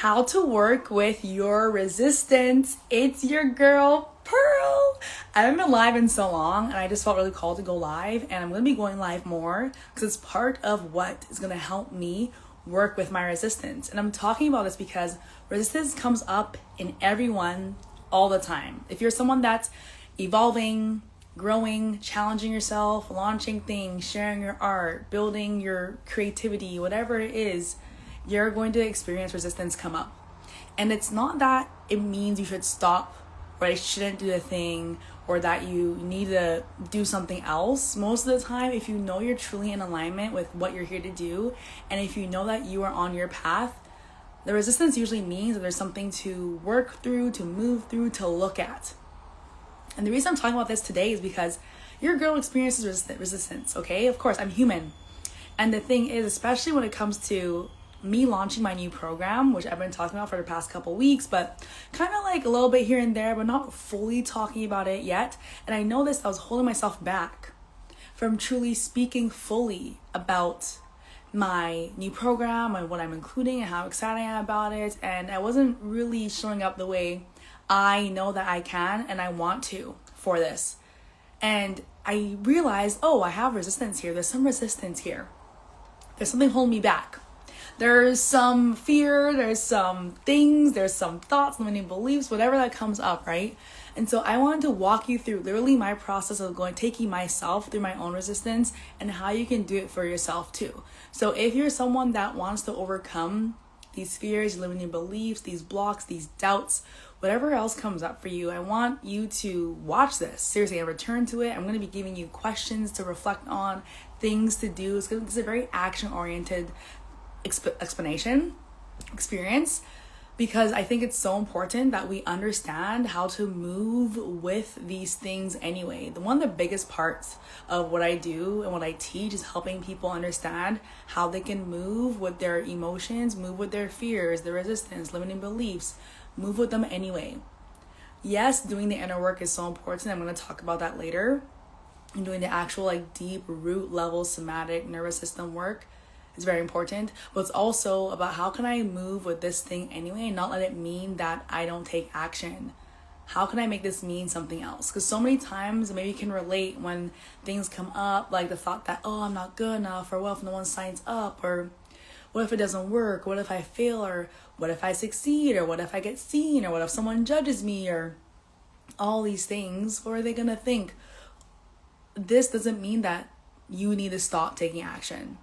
how to work with your resistance. It's your girl, Pearl. I haven't been live in so long and I just felt really called to go live, and I'm going to be going live more because it's part of what is going to help me work with my resistance. And I'm talking about this because resistance comes up in everyone all the time. If you're someone that's evolving, growing, challenging yourself, launching things, sharing your art, building your creativity, whatever it is, you're going to experience resistance come up. And it's not that it means you should stop or I shouldn't do a thing or that you need to do something else. Most of the time, if you know you're truly in alignment with what you're here to do, and if you know that you are on your path, the resistance usually means that there's something to work through, to move through, to look at. And the reason I'm talking about this today is because your girl experiences resistance, okay? Of course, I'm human. And the thing is, especially when it comes to me launching my new program, which I've been talking about for the past couple weeks, but kind of like a little bit here and there, but not fully talking about it yet. And I noticed I was holding myself back from truly speaking fully about my new program and what I'm including and how excited I am about it. And I wasn't really showing up the way I know that I can and I want to for this. And I realized, I have resistance here. There's some resistance here. There's something holding me back. There's some fear, there's some things, there's some thoughts, limiting beliefs, whatever that comes up, right? And so I wanted to walk you through literally my process of taking myself through my own resistance and how you can do it for yourself too. So if you're someone that wants to overcome these fears, limiting beliefs, these blocks, these doubts, whatever else comes up for you, I want you to watch this. Seriously, I return to it. I'm going to be giving you questions to reflect on, things to do. It's a very action-oriented experience, because I think it's so important that we understand how to move with these things anyway. One of the biggest parts of what I do and what I teach is helping people understand how they can move with their emotions, move with their fears, their resistance, limiting beliefs, move with them anyway. Yes, doing the inner work is so important. I'm going to talk about that later. And doing the actual deep root level somatic nervous system work is very important, but it's also about how can I move with this thing anyway and not let it mean that I don't take action. How can I make this mean something else? Because so many times, maybe you can relate when things come up, like the thought that, I'm not good enough, or what if no one signs up, or what if it doesn't work, what if I fail, or what if I succeed, or what if I get seen, or what if someone judges me, or all these things. What are they gonna think? This doesn't mean that you need to stop taking action.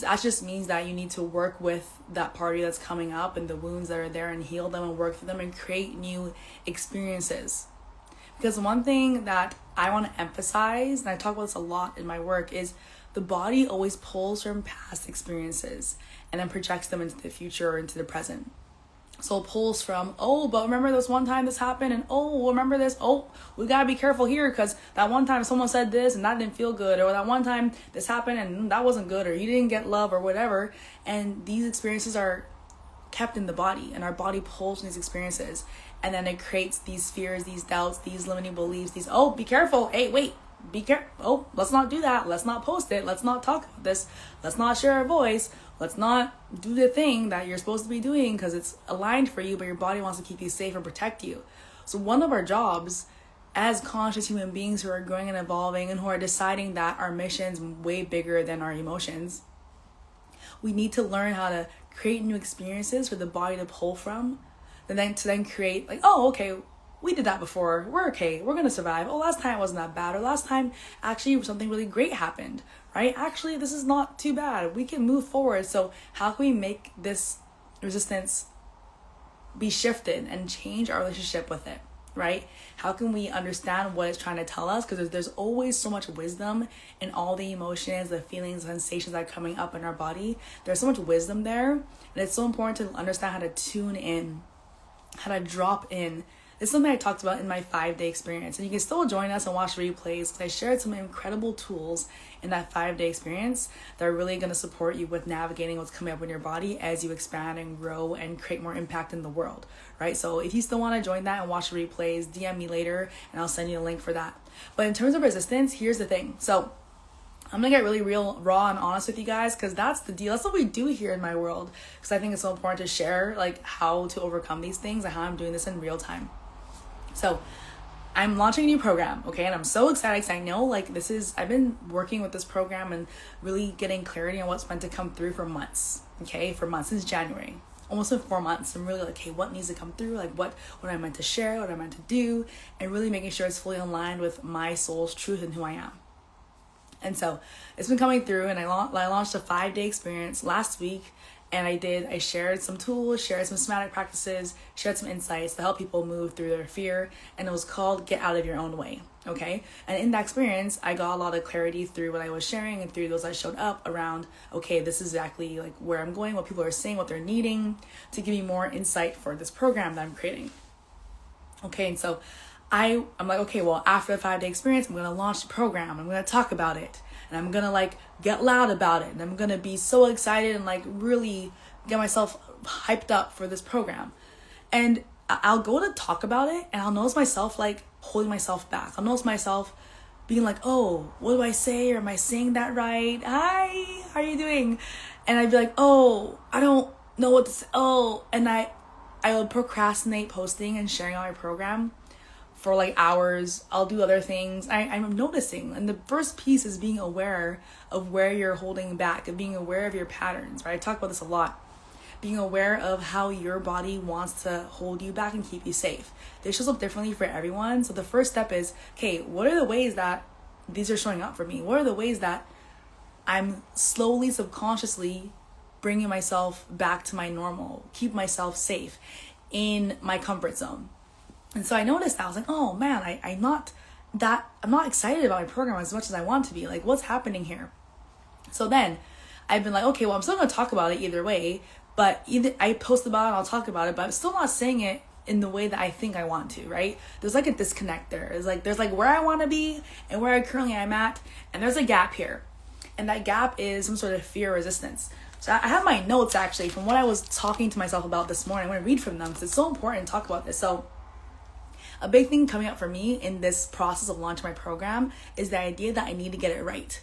That just means that you need to work with that party that's coming up and the wounds that are there and heal them and work through them and create new experiences. Because one thing that I want to emphasize, and I talk about this a lot in my work, is the body always pulls from past experiences and then projects them into the future or into the present. So it pulls from, but remember this one time this happened, and remember this, we gotta be careful here because that one time someone said this and that didn't feel good, or that one time this happened and that wasn't good, or you didn't get love or whatever. And these experiences are kept in the body, and our body pulls from these experiences, and then it creates these fears, these doubts, these limiting beliefs, these, be careful, hey, wait, be careful, let's not do that, let's not post it, let's not talk about this, let's not share our voice, let's not do the thing that you're supposed to be doing because it's aligned for you, but your body wants to keep you safe and protect you. So one of our jobs as conscious human beings who are growing and evolving and who are deciding that our mission's way bigger than our emotions, we need to learn how to create new experiences for the body to pull from, and then to create okay, we did that before, we're okay, we're gonna survive. Last time it wasn't that bad, or last time actually something really great happened, right? Actually, this is not too bad, we can move forward. So how can we make this resistance be shifted and change our relationship with it, right? How can we understand what it's trying to tell us? Because there's always so much wisdom in all the emotions, the feelings, sensations that are coming up in our body. There's so much wisdom there, and it's so important to understand how to tune in, how to drop in. This is something I talked about in my 5-day experience, and you can still join us and watch replays because I shared some incredible tools in that 5-day experience that are really going to support you with navigating what's coming up in your body as you expand and grow and create more impact in the world, right? So if you still want to join that and watch the replays, DM me later and I'll send you a link for that. But in terms of resistance, here's the thing. So I'm gonna get really real, raw, and honest with you guys, because that's the deal. That's what we do here in my world. Because I think it's so important to share like how to overcome these things and how I'm doing this in real time. So I'm launching a new program, okay? And I'm so excited because I know like I've been working with this program and really getting clarity on what's meant to come through for months, okay? For months, since January. Almost in 4 months. I'm really like, okay, what needs to come through? Like what I meant to share, what I meant to do, and really making sure it's fully aligned with my soul's truth and who I am. And so it's been coming through, and I launched a 5-day experience last week, and I shared some tools, shared some somatic practices, shared some insights to help people move through their fear, and it was called Get Out of Your Own Way, okay? And in that experience, I got a lot of clarity through what I was sharing and through those that showed up around, okay, this is exactly like where I'm going, what people are saying, what they're needing, to give me more insight for this program that I'm creating. Okay, and so I'm like, okay, well, after the 5-day experience, I'm going to launch the program. I'm going to talk about it, and I'm going to like get loud about it. And I'm going to be so excited and like really get myself hyped up for this program. And I'll go to talk about it, and I'll notice myself like holding myself back. I'll notice myself being like, oh, what do I say? Or am I saying that right? Hi, how are you doing? And I'd be like, oh, I don't know what to say. Oh, and I would procrastinate posting and sharing on my program for like hours. I'll do other things. I'm noticing. And the first piece is being aware of where you're holding back and being aware of your patterns, right? I talk about this a lot. Being aware of how your body wants to hold you back and keep you safe. This shows up differently for everyone. So the first step is, okay, what are the ways that these are showing up for me? What are the ways that I'm slowly, subconsciously bringing myself back to my normal, keep myself safe in my comfort zone? And so I noticed that I was like, oh man, I'm not excited about my program as much as I want to be. Like, what's happening here? So then I've been like, okay, well, I'm still going to talk about it either way, but either I post about it, I'll talk about it, but I'm still not saying it in the way that I think I want to, right? There's like a disconnect there. There's like where I want to be and where I currently am at, and there's a gap here. And that gap is some sort of fear resistance. So I have my notes actually from what I was talking to myself about this morning. I'm going to read from them because it's so important to talk about this. So a big thing coming up for me in this process of launching my program is the idea that I need to get it right.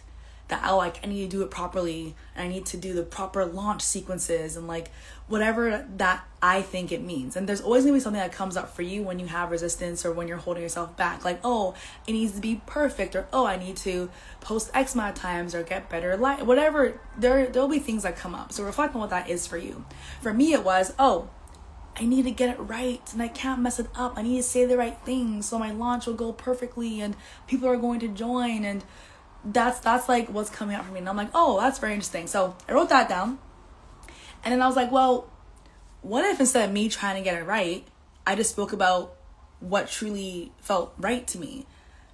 That I need to do it properly, and I need to do the proper launch sequences and like whatever that I think it means. And there's always gonna be something that comes up for you when you have resistance or when you're holding yourself back. Like, oh, it needs to be perfect, or oh, I need to post X amount of times or get better light, whatever. There'll be things that come up. So reflect on what that is for you. For me, it was, oh, I need to get it right and I can't mess it up. I need to say the right things so my launch will go perfectly and people are going to join, and that's like what's coming out for me. And I'm like, oh, that's very interesting. So I wrote that down, and then I was like, well, what if instead of me trying to get it right, I just spoke about what truly felt right to me?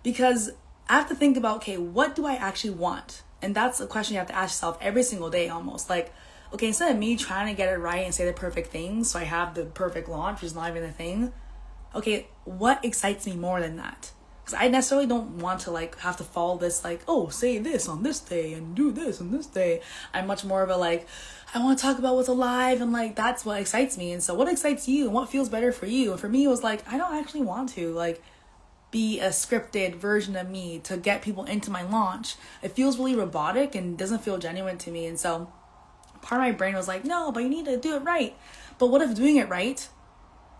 Because I have to think about, okay, what do I actually want? And that's a question you have to ask yourself every single day almost. Like, okay, instead of me trying to get it right and say the perfect things so I have the perfect launch, which is not even a thing, okay, what excites me more than that? Because I necessarily don't want to like have to follow this like, oh, say this on this day and do this on this day. I'm much more of a like, I want to talk about what's alive, and like that's what excites me. And so what excites you and what feels better for you? And for me, it was like, I don't actually want to like be a scripted version of me to get people into my launch. It feels really robotic and doesn't feel genuine to me. And so part of my brain was like, no, but you need to do it right. But what if doing it right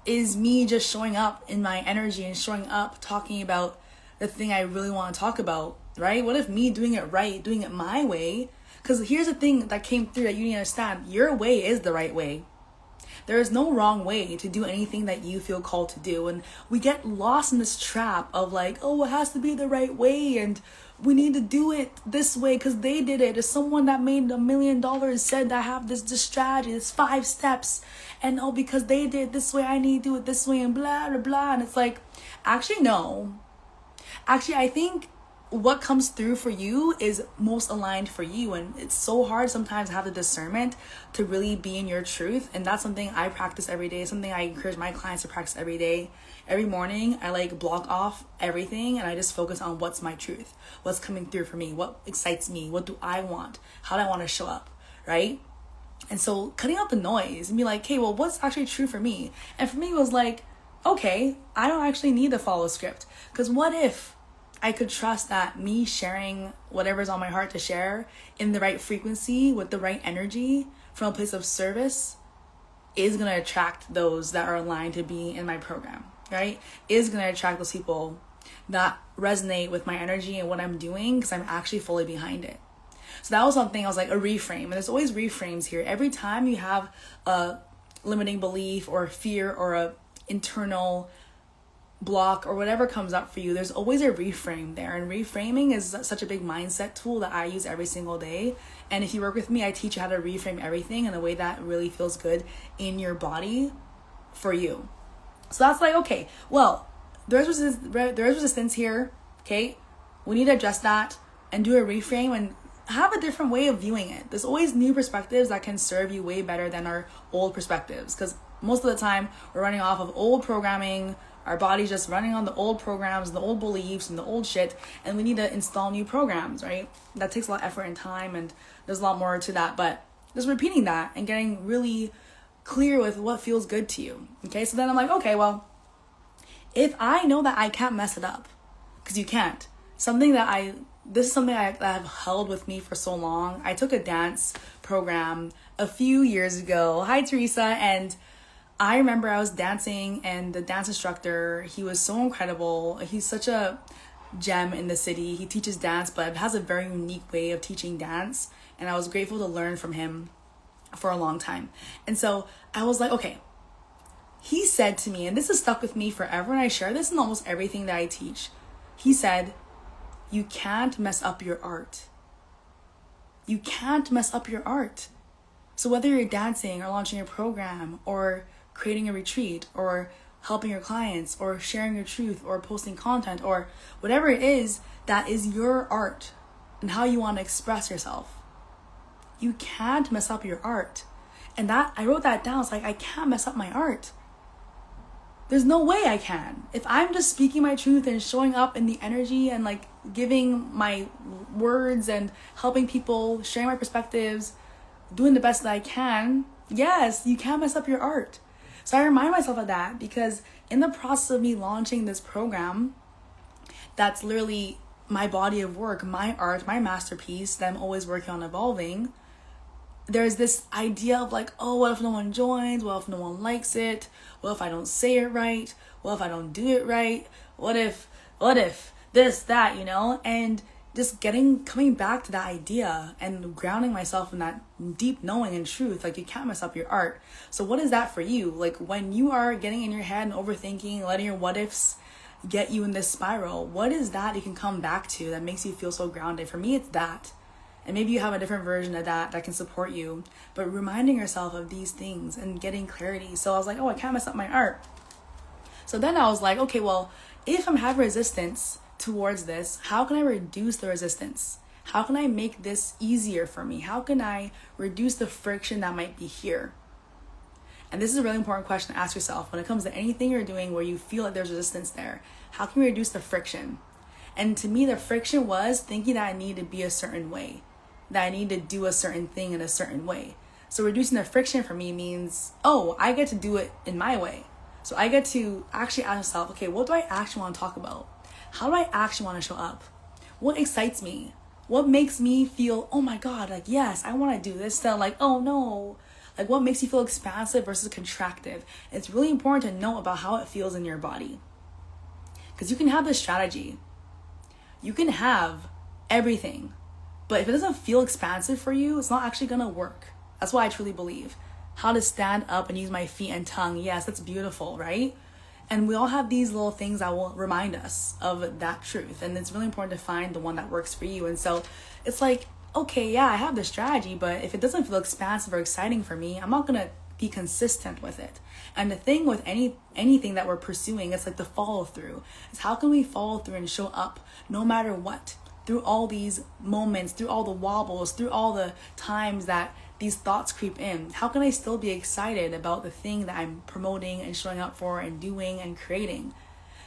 is me just showing up in my energy and showing up talking about the thing I really want to talk about, right? What if me doing it right, doing it my way? Because here's the thing that came through that you need to understand. Your way is the right way. There is no wrong way to do anything that you feel called to do. And we get lost in this trap of like, oh, it has to be the right way, and we need to do it this way because they did it. Or someone that made $1 million said I have this strategy, this 5 steps. And oh, because they did this way, I need to do it this way, and blah, blah, blah. And it's like, actually, no. Actually, I think what comes through for you is most aligned for you. And it's so hard sometimes to have the discernment to really be in your truth. And that's something I practice every day, something I encourage my clients to practice every day. Every morning, I like block off everything and I just focus on what's my truth, what's coming through for me, what excites me, what do I want, how do I want to show up, right? And so cutting out the noise and be like, okay, well, what's actually true for me? And for me, it was like, okay, I don't actually need to follow a script. Because what if I could trust that me sharing whatever's on my heart to share in the right frequency with the right energy from a place of service is going to attract those that are aligned to be in my program, right? Is going to attract those people that resonate with my energy and what I'm doing because I'm actually fully behind it. So that was something I was like, a reframe. And there's always reframes here. Every time you have a limiting belief or fear or a internal block or whatever comes up for you, there's always a reframe there. And reframing is such a big mindset tool that I use every single day. And if you work with me, I teach you how to reframe everything in a way that really feels good in your body for you. So that's like, okay, well, there's resistance here. Okay, we need to adjust that and do a reframe and have a different way of viewing it. There's always new perspectives that can serve you way better than our old perspectives, because most of the time we're running off of old programming. Our body's just running on the old programs, the old beliefs, and the old shit, and we need to install new programs, right? That takes a lot of effort and time, and there's a lot more to that, but just repeating that and getting really clear with what feels good to you, okay? So then I'm like, okay, well, if I know that I can't mess it up, because you can't, this is something that I've held with me for so long. I took a dance program a few years ago. Hi, Teresa. And I remember I was dancing, and the dance instructor, he was so incredible. He's such a gem in the city. He teaches dance, but has a very unique way of teaching dance. And I was grateful to learn from him for a long time. And so I was like, okay, he said to me, and this has stuck with me forever, and I share this in almost everything that I teach. He said, you can't mess up your art. You can't mess up your art. So whether you're dancing or launching a program or creating a retreat or helping your clients or sharing your truth or posting content or whatever it is, that is your art and how you want to express yourself. You can't mess up your art. And that, I wrote that down. It's like, I can't mess up my art. There's no way I can. If I'm just speaking my truth and showing up in the energy and like giving my words and helping people, sharing my perspectives, doing the best that I can, yes, you can't mess up your art. So I remind myself of that, because in the process of me launching this program, that's literally my body of work, my art, my masterpiece that I'm always working on evolving. There's this idea of like, oh, what if no one joins? What if no one likes it? What if I don't say it right? What if I don't do it right? What if this, that, you know? And just coming back to that idea and grounding myself in that deep knowing and truth, like you can't mess up your art. So what is that for you? Like when you are getting in your head and overthinking, letting your what ifs get you in this spiral, what is that you can come back to that makes you feel so grounded? For me, it's that. And maybe you have a different version of that can support you, but reminding yourself of these things and getting clarity. So I was like, oh, I can't mess up my art. So then I was like, okay, well, if I'm having resistance towards this, how can I reduce the resistance? How can I make this easier for me? How can I reduce the friction that might be here? And this is a really important question to ask yourself when it comes to anything you're doing where you feel like there's resistance there. How can we reduce the friction? And to me, the friction was thinking that I need to be a certain way, that I need to do a certain thing in a certain way. So reducing the friction for me means, oh, I get to do it in my way. So I get to actually ask myself, okay, what do I actually want to talk about? How do I actually want to show up? What excites me? What makes me feel, oh my God, like, yes, I want to do this. So like, oh no, like what makes you feel expansive versus contractive? It's really important to know about how it feels in your body. Because you can have this strategy. You can have everything. But if it doesn't feel expansive for you, it's not actually going to work. That's why I truly believe. How to stand up and use my feet and tongue. Yes, that's beautiful, right? And we all have these little things that will remind us of that truth. And it's really important to find the one that works for you. And so it's like, okay, yeah, I have the strategy, but if it doesn't feel expansive or exciting for me, I'm not going to be consistent with it. And the thing with anything that we're pursuing, it's like the follow through. It's how can we follow through and show up no matter what? Through all these moments, through all the wobbles, through all the times that these thoughts creep in, how can I still be excited about the thing that I'm promoting and showing up for and doing and creating?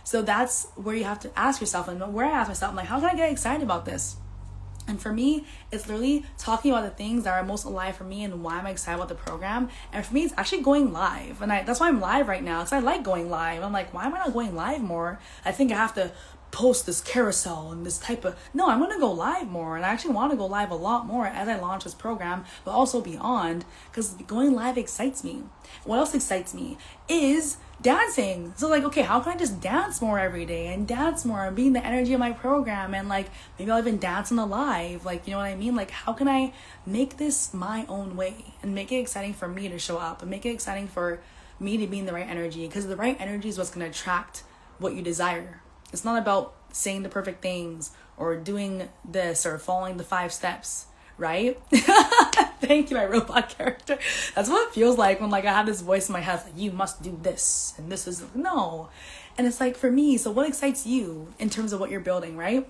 So that's where you have to ask yourself, and where I ask myself, I'm like, how can I get excited about this? And for me, it's literally talking about the things that are most alive for me and why I'm excited about the program. And for me, it's actually going live. And that's why I'm live right now, because I like going live. I'm like, why am I not going live more? I think I have to post this carousel and this type of, no, I'm going to go live more. And I actually want to go live a lot more as I launch this program, but also beyond, because going live excites me. What else excites me is dancing. So like, okay, how can I just dance more every day and dance more and be in the energy of my program? And like, maybe I'll even dance on the live. Like, you know what I mean? Like, how can I make this my own way and make it exciting for me to show up and make it exciting for me to be in the right energy? Because the right energy is what's going to attract what you desire. It's not about saying the perfect things or doing this or following the 5 steps, right? Thank you, my robot character. That's what it feels like when like I have this voice in my head like, you must do this and this is no. And it's like, for me, so what excites you in terms of what you're building, right?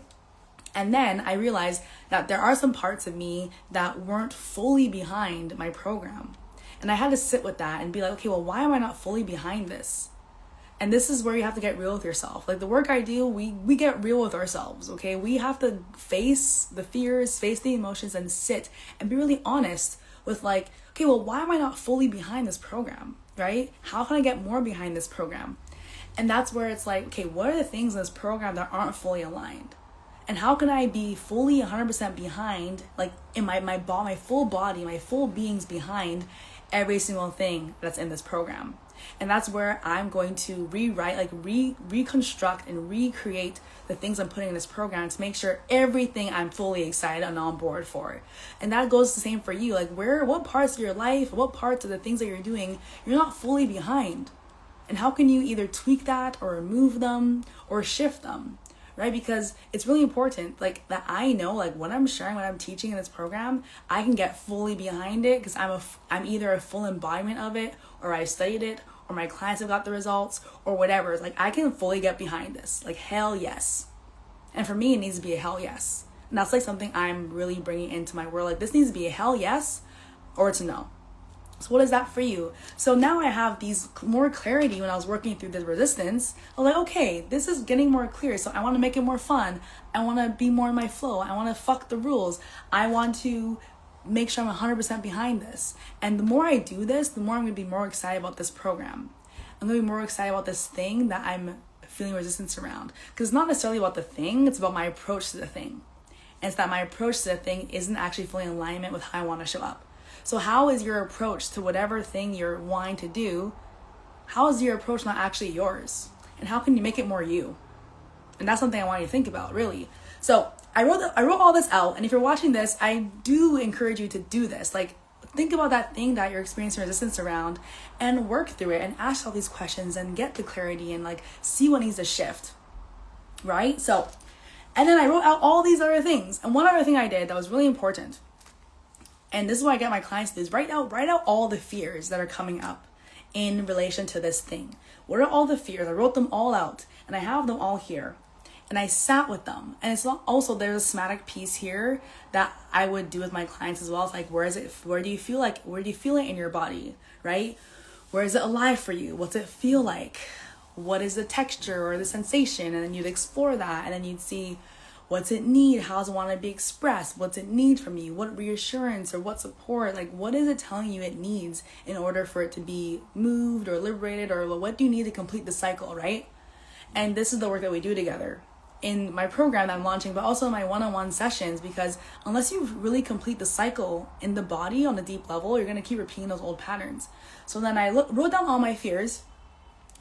And then I realized that there are some parts of me that weren't fully behind my program. And I had to sit with that and be like, okay, well, why am I not fully behind this? And this is where you have to get real with yourself. Like the work I do, we get real with ourselves, okay? We have to face the fears, face the emotions, and sit and be really honest with like, okay, well, why am I not fully behind this program, right? How can I get more behind this program? And that's where it's like, okay, what are the things in this program that aren't fully aligned? And how can I be fully 100% behind, like in my full body, my full beings behind every single thing that's in this program? And that's where I'm going to rewrite, like reconstruct and recreate the things I'm putting in this program to make sure everything I'm fully excited and on board for. And that goes the same for you. Like what parts of your life, what parts of the things that you're doing, you're not fully behind. And how can you either tweak that or remove them or shift them, right? Because it's really important, like that I know, like what I'm sharing, what I'm teaching in this program, I can get fully behind it because I'm either a full embodiment of it, or I studied it, or my clients have got the results, or whatever. Like I can fully get behind this, like hell yes. And for me, it needs to be a hell yes. And that's like something I'm really bringing into my world. Like this needs to be a hell yes, or it's a no. So what is that for you? So now I have these more clarity when I was working through the resistance. I'm like, okay, this is getting more clear. So I want to make it more fun. I want to be more in my flow. I want to fuck the rules. I want to make sure I'm 100% behind this. And the more I do this, the more I'm going to be more excited about this program. I'm going to be more excited about this thing that I'm feeling resistance around. Because it's not necessarily about the thing, it's about my approach to the thing. And it's that my approach to the thing isn't actually fully in alignment with how I want to show up. So how is your approach to whatever thing you're wanting to do, how is your approach not actually yours? And how can you make it more you? And that's something I want you to think about, really. So I wrote all this out, and if you're watching this, I do encourage you to do this. Like, think about that thing that you're experiencing resistance around and work through it and ask all these questions and get the clarity and like see what needs to shift, right? So, and then I wrote out all these other things. And one other thing I did that was really important, and this is what I get my clients to do, is write out all the fears that are coming up in relation to this thing. What are all the fears? I wrote them all out, and I have them all here. And I sat with them. And it's also, there's a somatic piece here that I would do with my clients as well. It's like, where do you feel it in your body, right? Where is it alive for you? What's it feel like? What is the texture or the sensation? And then you'd explore that, and then you'd see, what's it need? How does it want to be expressed? What's it need from you? What reassurance or what support? Like, what is it telling you it needs in order for it to be moved or liberated? Or what do you need to complete the cycle, right? And this is the work that we do together in my program that I'm launching, but also in my one-on-one sessions, because unless you really complete the cycle in the body on a deep level, you're going to keep repeating those old patterns. So then I wrote down all my fears,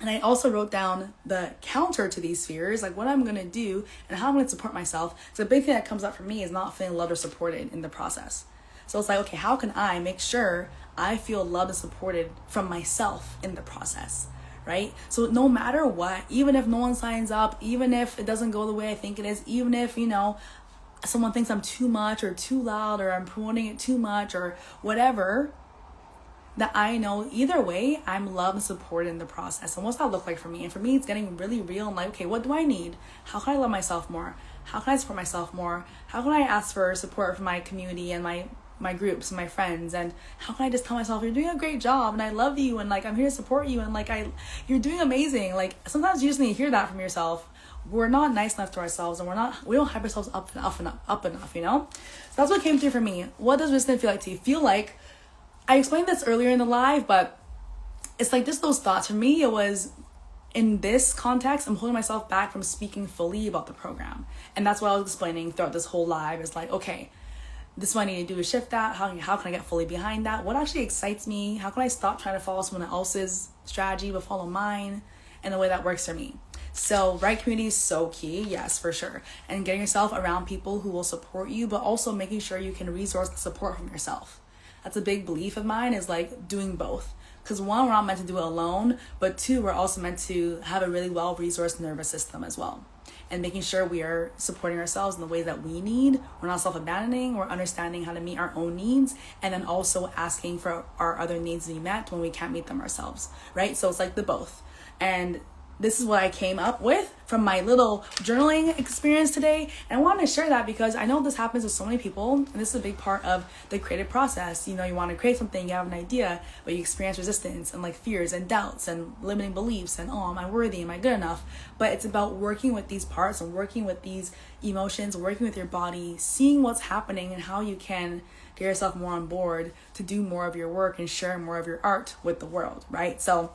and I also wrote down the counter to these fears, like what I'm going to do and how I'm going to support myself. So the big thing that comes up for me is not feeling loved or supported in the process. So it's like, okay, how can I make sure I feel loved and supported from myself in the process? Right? So no matter what, even if no one signs up, even if it doesn't go the way I think it is, even if, someone thinks I'm too much or too loud or I'm promoting it too much or whatever, that I know either way, I'm loved and supported in the process. And what's that look like for me? And for me, it's getting really real and like, okay, what do I need? How can I love myself more? How can I support myself more? How can I ask for support from my community and my groups and my friends? And how can I just tell myself, you're doing a great job and I love you and like I'm here to support you and like you're doing amazing. Like sometimes you just need to hear that from yourself. We're not nice enough to ourselves, and we don't hype ourselves up enough, So that's what came through for me. What does resistance feel like to you? Feel like, I explained this earlier in the live, but it's like just those thoughts. For me, it was in this context, I'm holding myself back from speaking fully about the program. And that's what I was explaining throughout this whole live is like, okay, this is what I need to do to shift that. How can I get fully behind that? What actually excites me? How can I stop trying to follow someone else's strategy but follow mine in the way that works for me? So right community is so key, yes, for sure. And getting yourself around people who will support you, but also making sure you can resource the support from yourself. That's a big belief of mine, is like doing both. Because one, we're not meant to do it alone, but two, we're also meant to have a really well-resourced nervous system as well. And making sure we are supporting ourselves in the way that we need. We're not self-abandoning. We're understanding how to meet our own needs, and then also asking for our other needs to be met when we can't meet them ourselves, right? So it's like the both. And this is what I came up with from my little journaling experience today. And I wanted to share that because I know this happens with so many people. And this is a big part of the creative process. You know, you want to create something, you have an idea, but you experience resistance and like fears and doubts and limiting beliefs and, oh, am I worthy? Am I good enough? But it's about working with these parts and working with these emotions, working with your body, seeing what's happening and how you can get yourself more on board to do more of your work and share more of your art with the world, right? So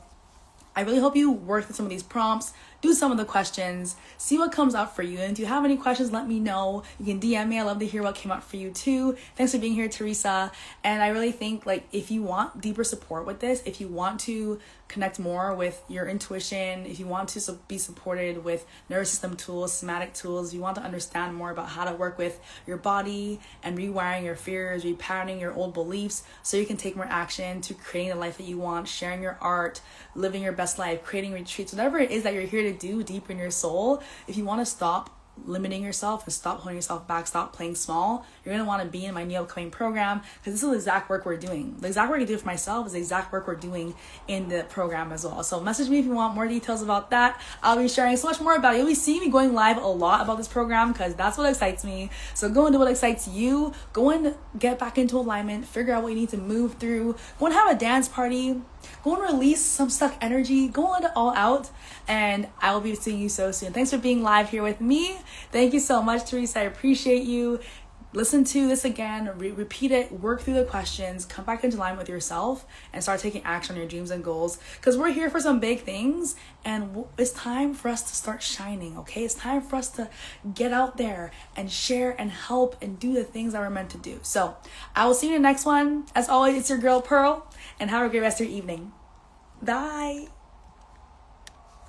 I really hope you work through some of these prompts, do some of the questions, see what comes up for you. And if you have any questions, let me know. You can DM me. I love to hear what came up for you too. Thanks for being here, Teresa. And I really think like if you want deeper support with this, if you want to connect more with your intuition, if you want to be supported with nervous system tools, somatic tools, you want to understand more about how to work with your body and rewiring your fears, repatterning your old beliefs so you can take more action to creating the life that you want, sharing your art, living your best life, creating retreats, whatever it is that you're here to do deep in your soul. If you want to stop limiting yourself and stop holding yourself back, stop playing small, you're going to want to be in my new upcoming program, because this is the exact work we're doing. The exact work I do for myself is the exact work we're doing in the program as well. So message me if you want more details about that. I'll be sharing so much more about it. You'll be seeing me going live a lot about this program because that's what excites me. So go and do what excites you. Go and get back into alignment, figure out what you need to move through. Go and have a dance party. Go and release some stuck energy. Go and let it all out. And I will be seeing you so soon. Thanks for being live here with me. Thank you so much, Teresa. I appreciate you. Listen to this again, repeat it, work through the questions, come back into line with yourself, and start taking action on your dreams and goals. Because we're here for some big things, and it's time for us to start shining, okay? It's time for us to get out there and share and help and do the things that we're meant to do. So I will see you in the next one. As always, it's your girl, Pearl, and have a great rest of your evening. Bye.